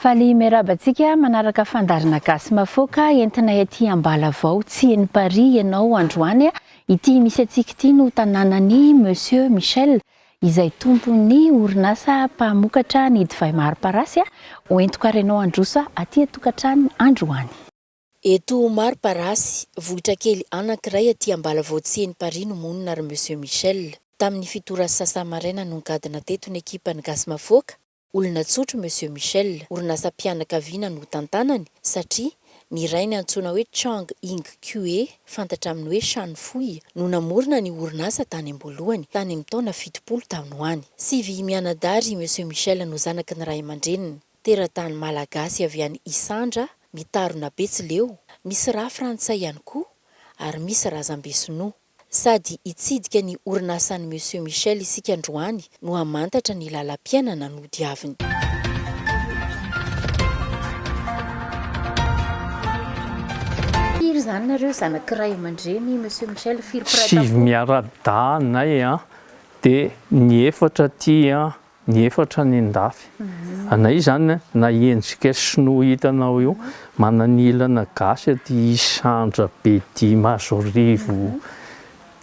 Faly miarabantsika manaraka fandarina gasy mafoaka entina ety Ambalavao tsieny Paris ianao androany ity misy atsika ity no tanànany Monsieur Michel izay tompony orinasa mpamokatra ny divay maro-parasy hoentiko arenao androsa aty tokantrano androany. Eto maro-parasy vohitra kely anankiray aty Ambalavao tsieny Paris no monina ary Monsieur Michel. Tamin'ny fitora sasa maraina no gadina teto ny ekipany gasy mafoaka. Olona tsotra Monsieur Michel, orinasa mpianakaviana no tantanany satria ny rainy antsoina hoe Chang Ing Kue, fantatra aminy hoe Shany Foy, no namorona ny orinasa tany am-boalohany, tany amin'ny taona 70 taona ho any. Sivy mianadary Monsieur Michel no zanaky ny ray aman-dreniny. Teratany malagasy avy any Isandra, mitarona Betsileo, misy raha frantsay ihany koa ary misy razam-be sady itsidika ny orinasan'ny Monsieur Michel isika androany no hamantatra ny lalam-piainana no diaviny. Firy zany nareo zanak'iray aman-dreny Monsieur Michel, firy sivy miara-danay dia ny efatra ty ny efatra ny andafy. Anay zany na endrika sinoa hitanao io mananilana gasy aty Isandra Bedy Mazorivo.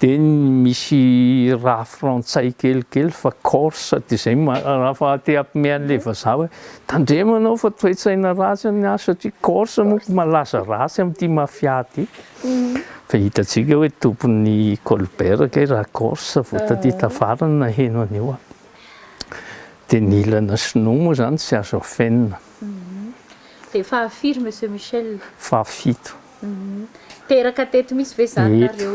Dia misy raha frantsay kelikely fa corse dia zay raha fa te ampimean'le vazaha hoe tandremanao fa toe-tsaina ratsy any satria corse moa malaza ratsy amin'ity mafia ty. Fa hitantsika hoe tompony Colbert kay raha corse vao taty tafarany na heno an'io. Dia ny ilana sinoa moa zany tsy azo afenina. Dia fahafiry Monsieur Michel? Fahafito. Teraka teto misy ve zany nareo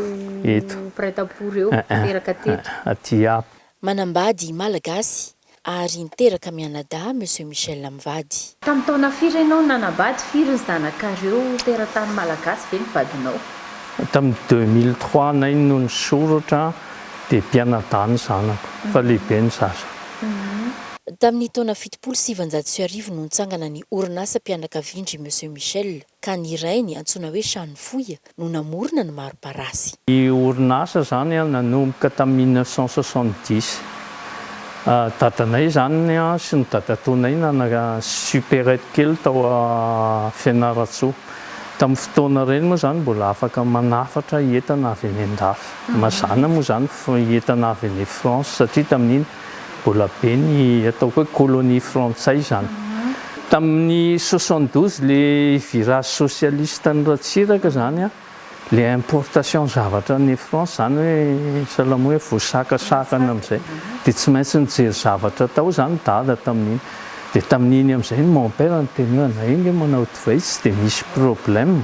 prêt-à-pour eo teraka teto? Aty aby. Manambady malagasy ary niteraka mianadahy Monsieur Michel mivady. Tamin'ny taona firy ianao nanambady, firy ny zanakareo teratany malagasy ve ny vadinao? Tamin'ny 2003 nay no nisoratra dia mpianadahy ny zanako fa lehibe ny zaza. Tamin'ny taona 790 no nitsangana ny orinasa mpianakavindry Monsieur Michel ka ny rainy antsoina hoe Shany Foy no namorona ny maro-parasy. Ny orinasa zany nanomboka tamin'ny 1970. Dadanay zany sy ny dadataonay nana supérette kely tao Fianaratsoa. Tamin'ny fotoana ireny moa zany mbola afaka manafatra entana avy any andafy. Mazana moa zany entana avy any France satria tamin'iny mbola be ny ataoko hoe colonie frantsay zany. Tamin'ny 72 le virage socialiste ny Ratsiraka zany le importation zavatra ny France zany hoe salamo hoe voasakasakana amin'izay dia tsy maintsy nijery zavatra tao zany dada tamin'iny. Dia tamin'iny amin'izay mon père ny teny hoe anay nge manao divay tsy dia misy problème.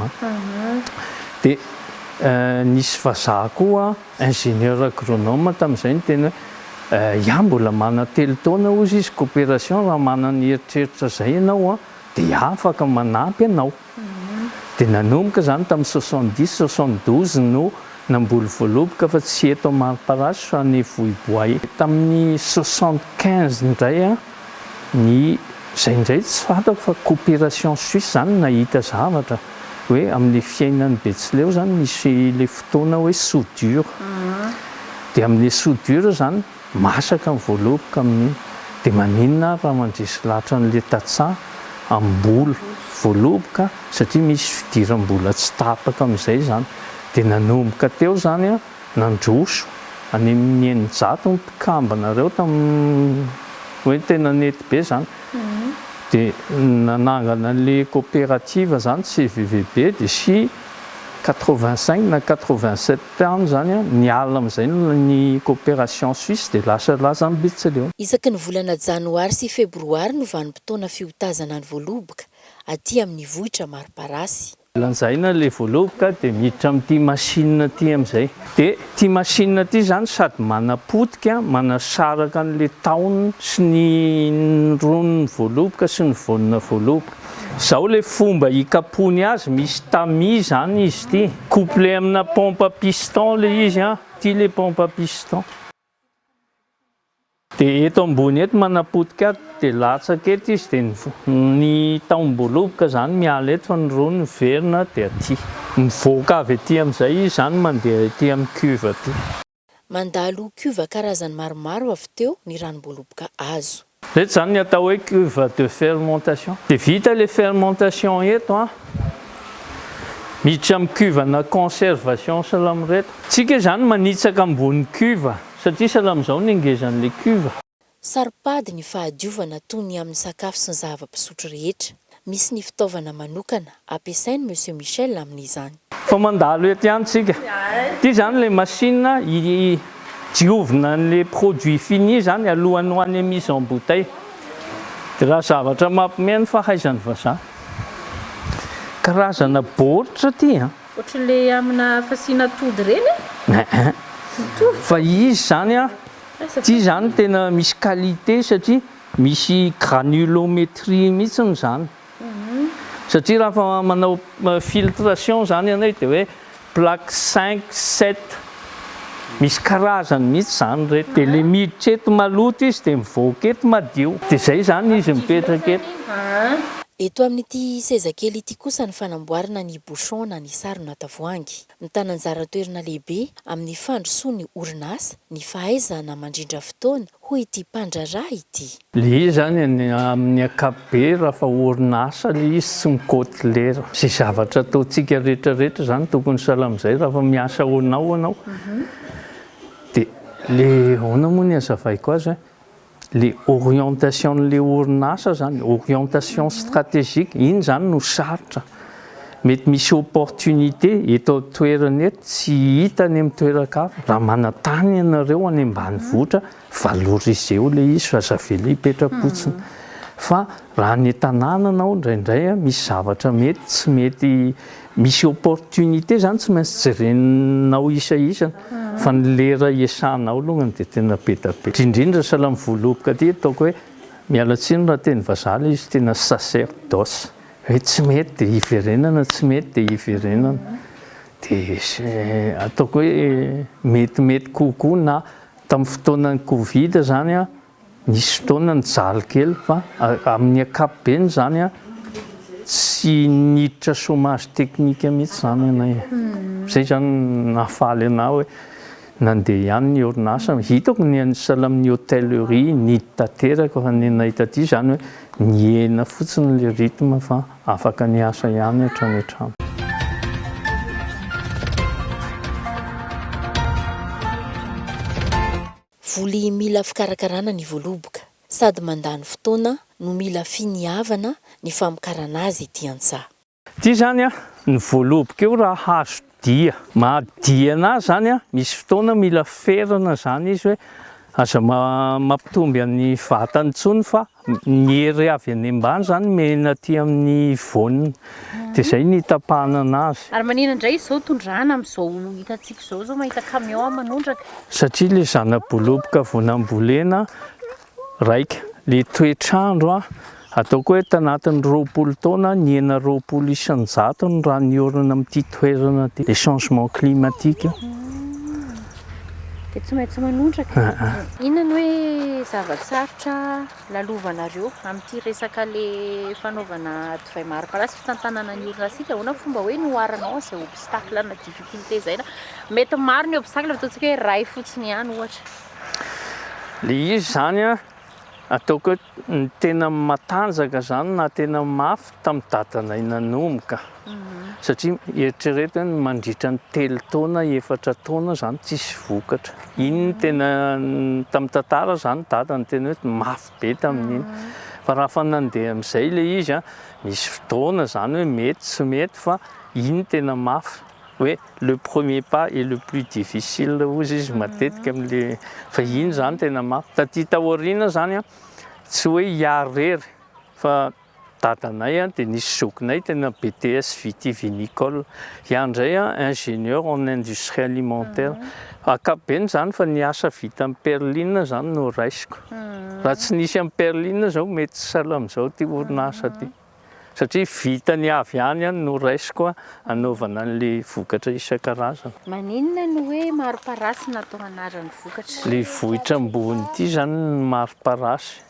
Dia nisy vazaha koa ingénieur agronome tamin'izay ny teny hoe mbola mana telo taona ozy izy coopération raha mana ny eritreritra zay ianao dia afaka manampy anao. Dia nanomboka zany tamin'ny 70-72 no namboly voaloboka fa tsy eto maro-parasy fa ny Vohiboay. Tamin'ny 75 indray ny zay indray tsy fantako fa coopération suisse zany nahita zavatra hoe amin'ny fiainan'ny Betsileo zany misy le fotoana hoe soudure. Dia amin'ny soudure zany masaka ny voaloboka amin'iny dia maninona raha mandresy lahatra n'le tatsaha amboly voaloboka satria misy fidiram-bola tsy tapaka amin'izay zany. Dia nanomboka teo zany nandroso any amin'ny eninjato ny mpikambana reo tamin'ny hoe tena nety be zany. Dia nanangana le coopérative zany CVVB dia sy 85 na 87 taona zany niala amin'izay ny coopération suisse dia lasa ny Betsileo. Isaky ny volana janoary sy febroary no vanim-potoana fiotazana ny voaloboka aty amin'ny vohitra maro-parasy. Lanjaina le voaloboka dia miditra amin'ity machine ty amin'izay. Dia ty machine ty zany sady manapotika manasaraka an'le tahony sy ny ronony voaloboka sy ny vonina voaloboka. Zao le fomba hikapony azy misy tami zany izy ty. Couplé amina pompe à piston le izy ty le pompe à piston. Dia eto ambony eto manapotika dia latsaka eto izy dia ny tahom-boaloboka zany miala eto fa ny ronony verina dia aty. Mivoaka avy aty amin'izay izy zany mandeha aty amin'ny cuve aty. Mandalo cuve karazany maromaro avy teo ny ranom-boaloboka azo. Reto zany ny atao hoe cuve de fermentation. Dia vita le fermentation eto a, miditra amin'ny cuve-na conservation salamy reto. Tsika zany manitsaka ambony cuve satria salam'izao ny angezan'le cuve. Saripady ny fahadiovana toy ny amin'ny sakafo sy ny zava-pisotro rehetra. Misy ny fitaovana manokana ampiasainy Monsieur Michel amin'izany. Fa mandalo eto ihany tsika. Ity zany le machine diovina les produits finis zany alohany ho any mise en bouteille. Dia raha zavatra mampimehy ny fahaizan'ny vazaha. Karazana baoritra ity a. Ohatran'le amina fasiana atody reny? Fa izy zany a, ity zany tena misy qualité satria misy granulométrie mihitsiny zany. Satria raha fa manao filtration zany ianao dia hoe plaque 5, 7. Misy karazany mihitsy zany reto. Dia le miditra eto maloto izy dia mivoaka eto madio. Dia izay zany izy mipetraka eto. Eto amin'ity seza kely ity kosa ny fanamboarana ny bouchon na ny sarona tavoahangy. Mitana anjara toerana lehibe amin'ny fandrosoan'ny orinasa, ny fahaizana mandrindra fotoana ho ity mpandraraha ity. Le izy zany amin'ny ankapobeny raha fa orinasa le izy tsy mikoty lera. Izay zavatra ataontsika rehetrarehetra zany tokony salam'izay raha fa miasa honao anao. Dia le ahoana moa ny hazavaiko azy le orientation-n'le orinasa zany, orientation stratégique, iny zany no sarotra. Mety misy opportunité eto toerana eto tsy hita any amin'ny toeran-kafa. Raha manantany ianareo any ambanivohitra, valoriseo le izy fa zavela hipetra-potsiny. Fa raha ny tanàna anao indraindray misy zavatra mety tsy mety, misy opportunité zany tsy maintsy jerenao isa-isana. Fa ny lera iasanao alongany dia tena be da be. Indrindra salamy voaloboka aty ataoko hoe miala tsiny raha teny vazaha ilay izy tena sacerdoce. Hoe tsy mety dia hiverenana, tsy mety dia hiverenana. Dia ataoko hoe metimety kokoa na tamin'ny fotoanan'ny Covid zany a, nisy fotoana nijaly kely fa amin'ny ankapobeny zany a tsy niditra chômage technique mihitsy zany anay. Izay zany nahafaly anao hoe nandeha ihany ny orinasa. Hitako ny any salamin'ny hôtellerie niditra tanteraka fa ny anay taty zany hoe niena fotsiny le rythme fa afaka niasa ihany hatrany hatrany. Voly mila fikarakarana ny voaloboka sady mandany fotoana no mila finiavana ny famokarana azy ity antsaha. Ity zany a ny voaloboka io raha hazo dia mahadia anazy zany a, misy fotoana mila ferana zany izy hoe aza mampitomby amin'ny vatany intsony fa ny hery avy any ambany zany mena aty amin'ny voany. Dia izay ny tapahana anazy. Ary manina indray izao tondrana amin'izao hitantsika izao mahita camion manondraka. Satria le zana-boaloboka vao nambolena raika. Le toetrandro a ataoko hoe tanatin'ny 20 taona niena 20 isan-jato ny raha niorina amin'ity toerana ity. Le changement climatique. Dia tsy maintsy manondraka. Inona no hoe zava-tsarotra lalovanareo amin'ity resaka le fanaovana divay maro-parasy fitantanana ny orinasika? Ahoana fomba hoe noharanao izay obstacle na difficulté zay na mety maro ny obstacle fa ataontsika hoe ray fotsiny ihany ohatra. Le izy zany a ataoko hoe ny tena matanjaka zany na tena mafy tamin'ny dadanay nanomboka. Satria eritrereto hoe mandritra ny 3 taona 4 taona zany tsisy vokatra. Iny ny tena tamin'ny tantara zany dada ny tena hoe mafy be tamin'iny. Fa raha fa nandeha amin'izay le izy a, misy fotoana zany hoe mety tsy mety fa iny tena mafy. Hoe le premier pas est le plus difficile hozy izy matetika amin'le fa iny zany tena mafy. Taty taoriana zany a tsy hoe hiary rery fa dadanay a dia nisy zokinay tena BTS vitivinicole. Iaho indray a ingénieur en industrie alimentaire. Ankapobeny zany fa niasa vita amin'ny perline zany no raisiko. Raha tsy nisy amin'ny perline zao mety tsy salam'izao ty orinasa ty. Satria vita ny avy ihany no raisiko anaovana an'le vokatra isan-karazany. Maninona no hoe maro-parasy natao anaran'ny vokatra? Le vohitra ambony ity zany ny maro-parasy.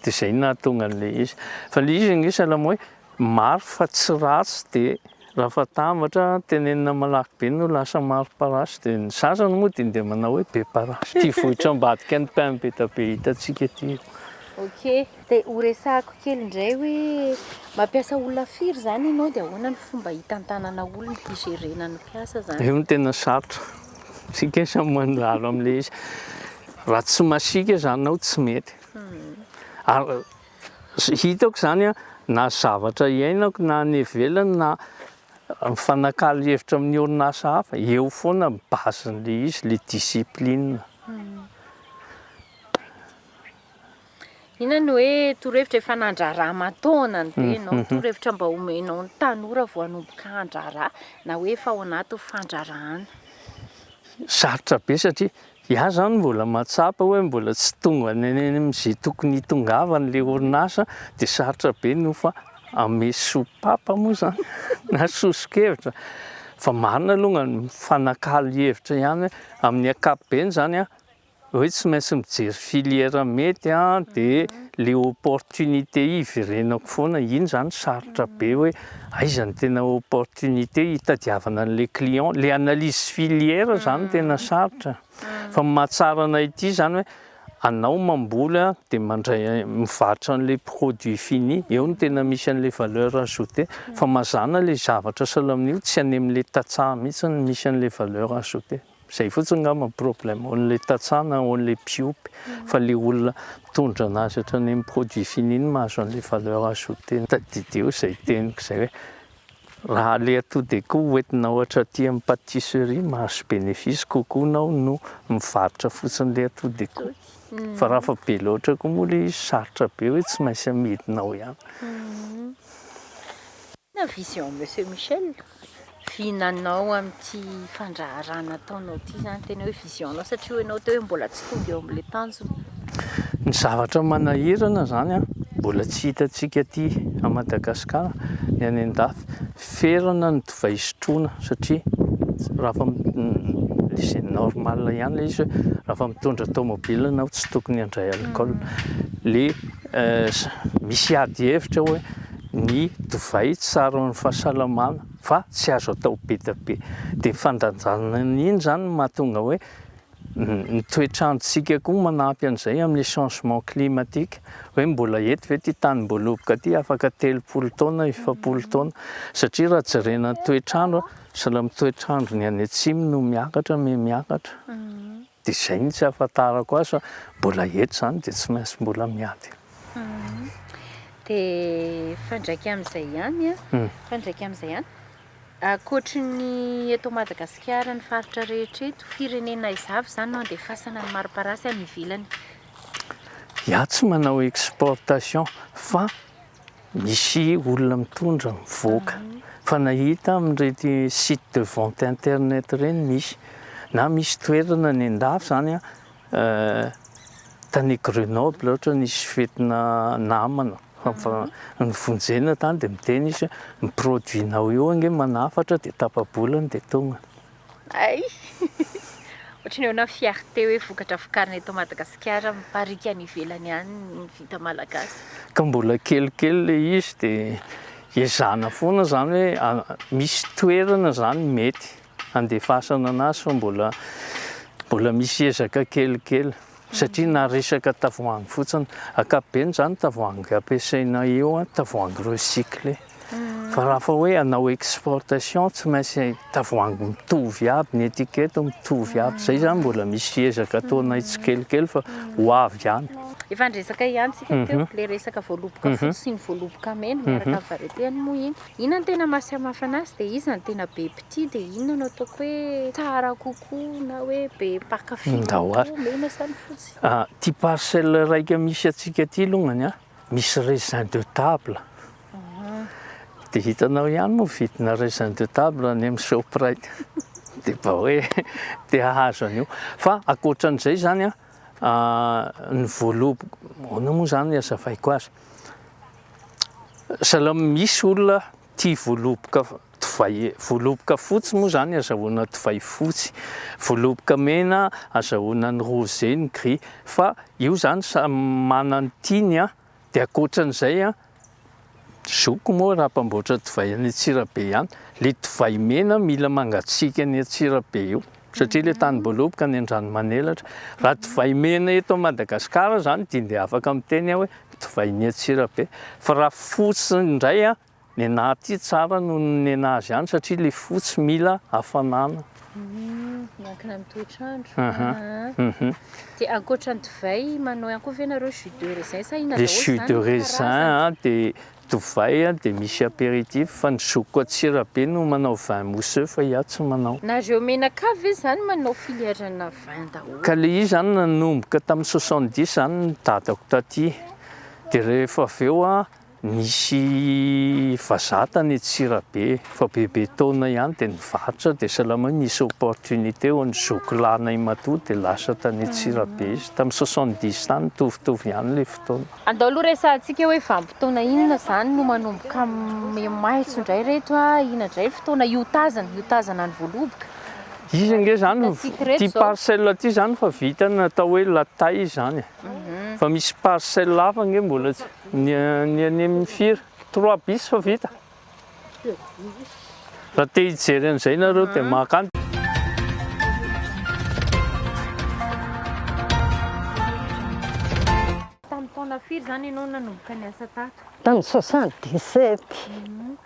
Dia izay nahatonga an'le izy. Fa le izy nge salama hoe maro fa tsy ratsy dia raha fa tambatra tenenina malaky be no lasa maro-parasy. Dia ny sasany moa dia manao hoe be parasy. Ty vohitra ambadika ny pain be da be hitantsika ety. Ok, dia ho resahako kely indray hoe mampiasa olona firy zany ianao dia ahoana ny fomba hitantanana olona hijerena ny mpiasa zany? Io no tena sarotra. Tsika samy manjaro amin'ilay izy. Raha tsy masika zany anao tsy mety. Ary hitako zany a, na zavatra iainako na ny ivelany na mifanakalo hevitra amin'ny orinasa hafa, eo foana basen'ilay izy, ilay discipline. Inona no hoe torohevitra efa nandraraha mataonany be ianao, torohevitra mba omenao ny tanora vao hanomboka handraraha na hoe efa ao anaty fandrarahana? Sarotra be satria iaho zany mbola matsapa hoe mbola tsy tonga any amin'izay tokony hitongavan'ilay orinasa dia sarotra be no fa ame sopapa moa zany na sosokevitra. Fa marina aloha ny mifanakalo hevitra ihany hoe amin'ny ankapobeny zany a, hoe tsy maintsy mijery filière mety a, dia le opportunité iverenako foana, iny zany sarotra be hoe aiza ny tena opportunité hitadiavana an'ilay client, le analyse filière zany tena sarotra. Fa mahatsara anay ity zany hoe anao mamboly a dia mandray mivarotra an'ilay produit fini, eo no tena misy an'ilay valeur ajoutée. Fa mazàna ilay zavatra salamin'io tsy any amin'ilay tantsaha mihitsy no misy an'ilay valeur ajoutée. Zay fotsiny angamba ny problème ao an'ilay tantsaha na ao an'ilay mpiopy, fa le olona mitondra anazy hatrany amin'ny produit fini no mahazo an'ilay valeur ajoutée. Tadideo zay teniko zay hoe raha le atody akoho hoentinao atraty amin'ny pâtisserie mahazo bénéfice kokoa anao no mivarotra fotsiny le atody akoho. Fa raha fa be loatra koa moa le izy sarotra be hoe tsy maintsy amidinao ihany. Na vision Monsieur Michel, vihinanao amin'ity fandraharana ataonao ity zany tena hoe vision-nao satria hoe ianao teo hoe mbola tsy tonga eo amin'ilay tanjona. Ny zavatra manahirana zany a, mbola tsy hitantsika aty a Madagasikara, ny any an-dafy, ferana ny divay sotroina satria raha fa izay normal ihany le izy hoe raha fa mitondra tômôbila anao tsy tokony handray alcool. Le misy ady hevitra hoe ny divay tsara amin'ny fahasalamana fa tsy azo atao be dia be. Dia fandanjana iny zany mahatonga hoe ny toetrandrontsika koa manampy an'izay amin'ny changement climatique, hoe mbola eto ve ty tany mboaloboka ty afaka 30 taona 70 taona, satria raha jerena ny toetrandro sahala toetrandro ny any atsimo no miakatra miakatra. Dia izay no tsy ahafantarako azy fa mbola eto zany dia tsy maintsy mbola miady. Dia fandraika amin'izay ihany fandraika amin'izay ihany, ankoatry ny eto Madagasikara ny faritra rehetra eto, firenena izavy zany no andefasana ny mariparasy any ivelany? Iaho tsy manao exportation fa misy olona mitondra mivoaka. Fa nahita amin'irety site de vente internet ireny misy, na misy toerana ny andafy zany a, tany Grenoble ohatra nisy fetina namana. Fa nivonjena tany dia miteny izy ny produit-nao io ange manafatra dia tapa-bolany dia tonga. Ay! Ohatran'ny hoe fierté hoe vokatra vokarina eto Madagasikara miparika any ivelany any ny vita malagasy. Ka mbola kelikely le izy dia ezahana foana zany hoe misy toerana zany mety andefasana anazy fa mbola misy ezaka kelikely. Satria na resaka tavoahangy fotsiny, ankapobeny zany tavoahangy ampiasaina eo a tavoahangy recyclé. Fa raha fa hoe hanao exportation tsy maintsy tavoahangy mitovy aby, ny etikety mitovy aby, zay zany mbola misy ezaka ataonay tsikelikely fa ho avy ihany. Efa andresaka ihany tsika teo le resaka voaloboka fotsy sy ny voaloboka mena miaraka amin'ny variétény moa iny. Inona no tena mahasamihafa anazy dia iza no tena be petit dia inona no ataoko hoe tsara kokoa na hoe be mpakafy kokoa mena sa ny fotsy? Ty parcelle raika misy atsika aty longany a, misy raisin de table. Dia hitanao ihany moa vidina raisin de table any amin'ny Shoprite. Dia mba hoe te hahazo an'io. Fa ankoatran'izay zany a, ny voaloboka, ahoana moa zany hazavaiko azy. Sahala misy olona tia voaloboka divay, voaloboka fotsy moa zany azahoana divay fotsy, voaloboka mena azahoana ny rosé, ny gris. Fa io zany manana ny tiany a, dia ankoatran'izay a, zoko moa raha mpamboatra divay any Antsirabe ihany, le divay mena mila mangatsiaka any Antsirabe io. satria le tany Boaloboka ny andrano manelatra raha divay mena eto Madagasikara zany dia afaka miteny hoe divay ny Antsirabe fa raha fotsy indray ny anahy ity tsara noho ny anahy azy ihany satria le fotsy mila hafanana. Miankina amin'ny toetrandro. Dia ankoatran'ny divay manao ihany koa ve ianareo jus de raisin sa inona Le jus de raisin dia divay dia misy apéritif fa ny zokiko Antsirabe no manao vin mousseux fa iaho tsy manao. Nareo menaka ve zany manao filièrana vin daholo? Ka le izy zany nanomboka tamin'ny 70 zany ny dadako taty dia rehefa avy eo nisy vazaha tany Antsirabe fa bebe taona ihany dia nivarotra dia salama nisy opportunité ho ny zoko lana matoa dia lasa tany Antsirabe izy tamin'ny 70 tany mitovitovy ihany le fotoana. Andao aloha resahantsika hoe vanim-potoana inona zany no manomboka maitso indray reto inona indray fotoana iotazana ny Voaloboka. Izy nge zany ty parcelle ty zany fa vita natao hoe latay zany. Fa misy parcelle hafa nge mbola ny amin'ny firy 3 bis fa vita. Raha te hijery an'izay nareo dia maka any. Tamin'ny taona firy zany ianao nanomboka ny asa tato? Tamin'ny 77.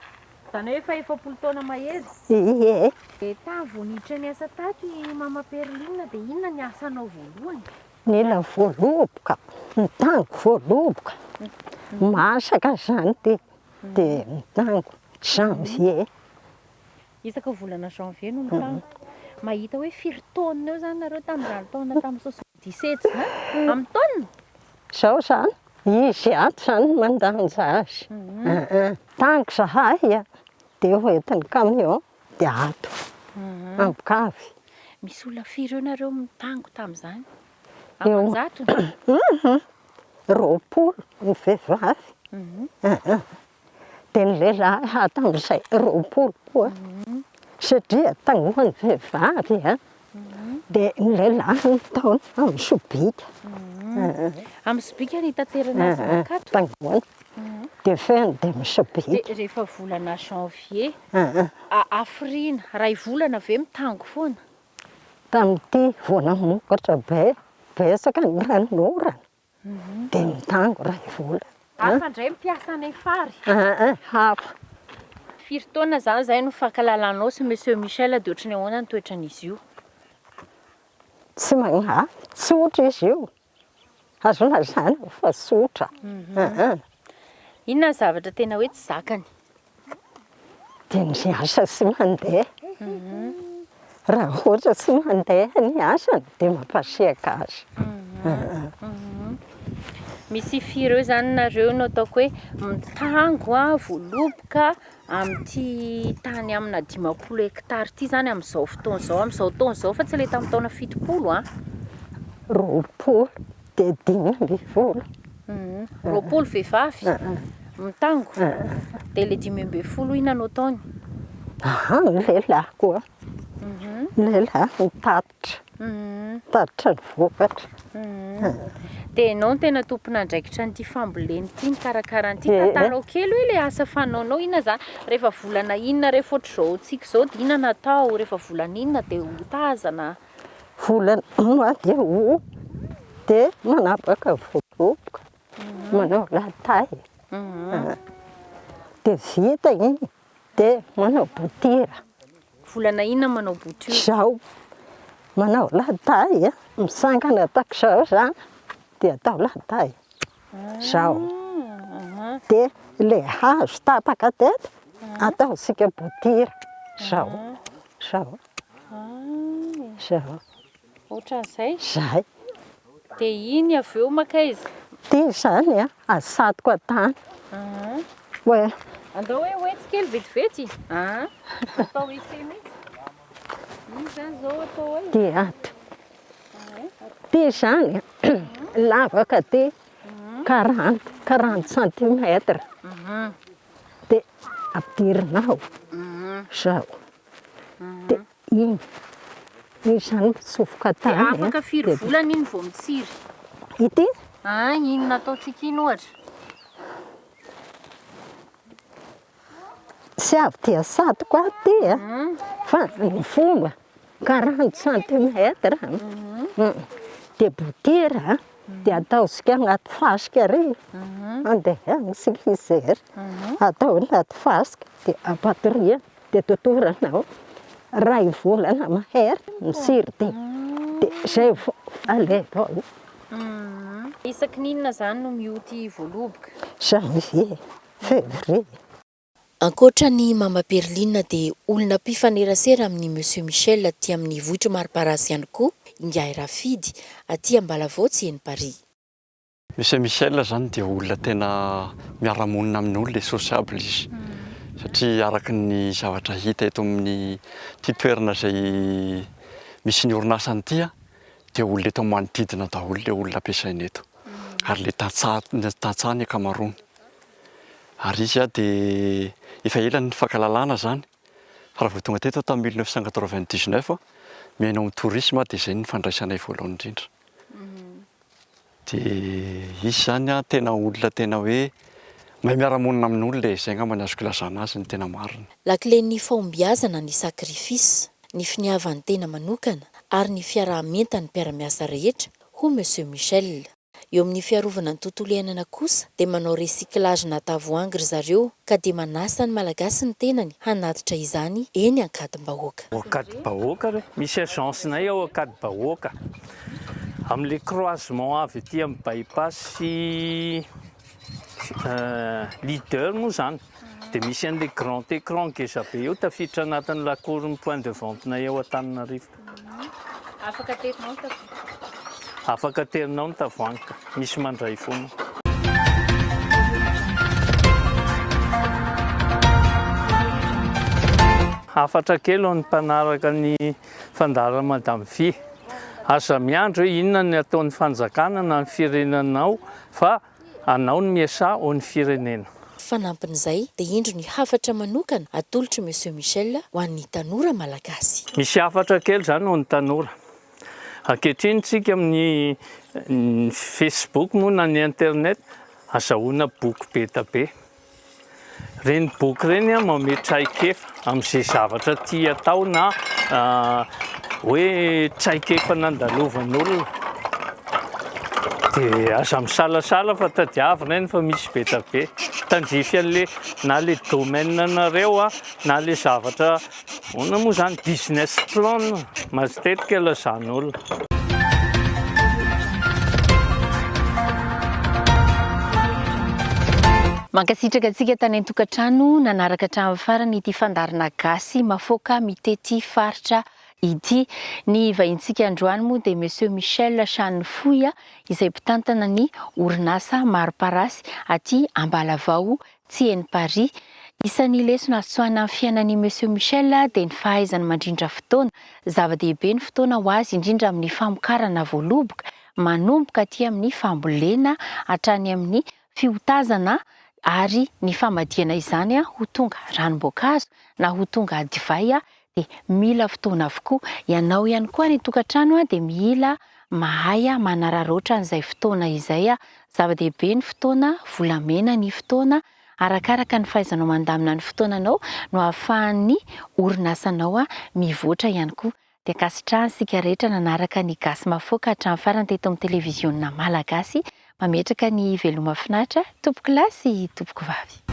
Zany hoe efa 70 taona mahery. Ie. Dia vao niditra ny asa tato i Mama Perlina dia inona ny asanao voalohany? Nila Voaloboka, nitango Voaloboka. Masaka zany dia nitango janvier. Isaka volana janvier no nitango. Mahita hoe firy taona eo zany nareo tamin'izany taona tamin'ny 77 zany? Amin'ny taona? Zao zany, izy ato zany mandanja azy. Tango zahay dia hoentin'ny camion dia ato, ambokavy. Misy olona firy eo nareo mitango tamin'izany? Eo. Amanjato? 20 ny vehivavy. Dia ny lehilahy tamin'izay 20 koa. Satria tangohan'ny vehivavy dia ny lehilahy ny taona amin'ny sobika. Amin'ny sobika ny tanterana azy makato? Tangohana. Dia feno dia misobika. Dia rehefa volana janvier, afrina, ray volana ve mitango foana? Tamin'ity voana mokatra betsaka ny ranorana. Dia mitango ray volana. Hafa indray mpiasa any fary? Hafa. Firy taona zany zay no fankalalanao sy Monsieur Michel dia ohatran'ny ahoana ny toetran'izy io? Tsy magnahy, tsotra izy io. Azo lazana fa tsotra. Inona ny zavatra tena hoe tsy zakany? Dia ny asa sy mandeha. Raha ohatra tsy mandeha ny asany dia mampasiaka azy. Misy firy eo zany nareo no ataoko hoe mitango Voaloboka amin'ity tany amina 50 hektara ity zany amin'izao fotoana izao, amin'izao taona izao fa tsy ilay tamin'ny taona 70 20 dia 5 20 vehivavy mitango dia ilay 5 inona no ataony? Ny lehilahy koa. Ny lehilahy mitatotra. Mitatotra ny vokatra. Dia ianao no tena tompon'andraikitra n'ity fambolena ity, ny karakaran'ity. Tantarao kely hoe ilay asa fanaonao inona zany? Rehefa volana inona rehefa ohatr'izao tsika izao dia inona natao? Rehefa volana inona dia hotazana? Volana dia dia manapaka Voaloboka. Manao latay. Dia vita iny dia manao botira. Volana inona manao botira? Izao manao latay misangana tak'izao zany dia atao latay. Izao. Dia ilay hazo tapaka teto ataosika botira. Izao. Izao. Izao. Ohatran'izay? Izay. Dia iny avy eo maka izy? Ity zany asatoko an-tany. Hoe Andao hoe hoetsy kely vetivety? Atao ese mihitsy? Iny zany zao atao hoe? dia ato. Ity zany lavaka ty 40 cm. Dia ampidirinao. Izao. Dia iny zany mitsofoka Dia tany. afaka firy volana iny vao mitsiry? Ity Iny nataontsika iny ohatra? tsy avy dia asatoko aty fa ny fomba 40 centimètres. Dia botira dia ataosika anaty fasika ry. Andeha agny frigidaire. Atao anaty fasika dia apatoria dia totoranao. Ray volana mahery misiry dia zay vao alevao. Isaky n'inona zany no mioty voaloboka? Janvier, février. Ankoatra ny mama Perline dia olona mpifanerasera amin'ny Monsieur Michel aty amin'ny vohitra Mariparasy ihany koa Ingiay Rafidy aty Ambalavotsy eny Paris. Monsieur Michel zany dia olona tena miara-monina amin'olona sociable izy. Satria araka ny zavatra hita eto amin'ny toerana izay misy ny orinasany ity dia olona eto manodidina daholo ilay olona ampiasainy eto. Ary ilay tantsaha ny ankamaroany. Ary izy dia efa ela ny fankalalana zany. Fa raha vao tonga teto tamin'ny 1999 miaina amin'ny tourisme dia izay ny fandraisanay voalohany indrindra. Dia izy zany tena olona tena hoe mahay miara-monina amin'olona izay angamba ny azoko ilazana azy ny tena marina. Laklen'ny fahombiazana ny sakrifisy, ny finiavan'ny tena manokana ary ny fiaraha-mientan'ny mpiara-miasa rehetra ho Monsieur Michel. Eo amin'ny fiarovana ny tontolo iainana kosa dia manao recyclage na tavoahangy ry zareo ka dia manasa ny malagasy ny tenany hanatitra izany eny Ankadimbahoaka. Ankadimbahoaka re, misy agencenay ao Ankadimbahoaka. Amin'ilay croisement avy ety amin'ny bypass leader moa zany. Dia misy an'ilay grand écran ngeza be eo tafiditra anatin'ny lakoron'ny point de vente-nay ao Antananarivo. Afaka terinao Afaka terinao ny tavoahangy, misy mandray foana. Hafatra kely ny mpanaraka ny fandaharan'i Madame Fy. Aza miandro hoe inona ny ataon'ny fanjakana na ny firenenao fa anao ny miasa ao ny firenena. Fanampin'izay dia indro ny hafatra manokana atolotry Monsieur Michel ho an'ny tanora malagasy. Misy hafatra kely zany ho ny tanora. Ankehitriny tsika amin'ny Facebook moa na ny internet azahoana boky be tabe. Reny boky reny mamehy traikefa amin'izay zavatra tia atao na hoe traikefa nandalovan'olona. Dia aza misalasala fa tadiavy reny fa misy be tabe. Tandrify an'le na le domaine nareo na le zavatra ona moa zany business plan matetika ilazan'olona. Mankasitraka antsika tany an-tokantrano nanaraka hatramin'ny farany ity fandarina gasy mafoaka mitety faritra ity. Ny vahintsika androany moa dia Monsieur Michel Sanifoya izay mpitantana ny orinasa Mariparasy aty Ambalavao tsy eny Paris. Isan'ny lesona azo tsoahina amin'ny fiainan'i Monsieur Michel dia ny fahaizany mandrindra fotoana. Zava-dehibe ny fotoana ho azy indrindra amin'ny famokarana voaloboka, manomboka aty amin'ny fambolena hatrany amin'ny fiotazana ary ny famadiana izany ho tonga ranom-boankazo na ho tonga divay dia mila fotoana avokoa. Ianao ihany koa ny tokantrano dia mila mahay manararoatra an'izay fotoana izay. Zava-dehibe ny fotoana, volamena ny fotoana, arakaraka ny fahaizanao mandamina ny fotoananao no ahafahan'ny orinasanao mivoatra ihany koa. Dia kasitrahana sika rehetra nanaraka ny gasy mafoaka hatramin'ny farany teto amin'ny televiziona malagasy. Mametraka ny veloma finatra, tompoko lasy, tompoko vavy.